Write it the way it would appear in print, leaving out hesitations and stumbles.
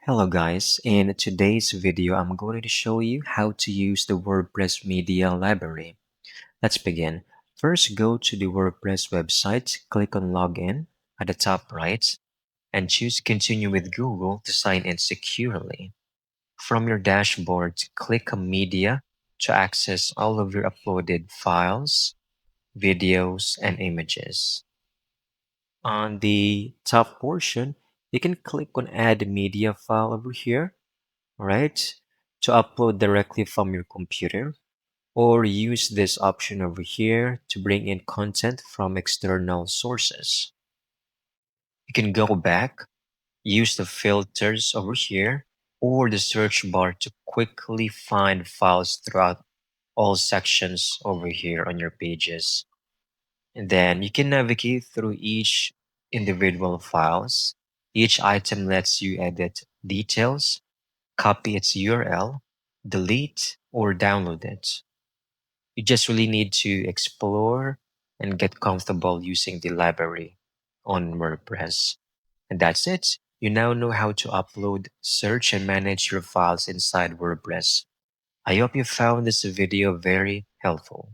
Hello guys, in today's video I'm going to show you how to use the WordPress media library. Let's begin. First go to the WordPress website, click on login at the top right and choose continue with Google to sign in securely. From your dashboard, click on media to access all of your uploaded files, videos, and images. On the top portion, you can click on add media file over here, right? To upload directly from your computer, or use this option over here to bring in content from external sources. You can go back, use the filters over here, or the search bar to quickly find files throughout all sections over here on your pages. And then you can navigate through each individual files. Each item lets you edit details, copy its URL, delete, or download it. You just really need to explore and get comfortable using the library on WordPress. And that's it. You now know how to upload, search, and manage your files inside WordPress. I hope you found this video very helpful.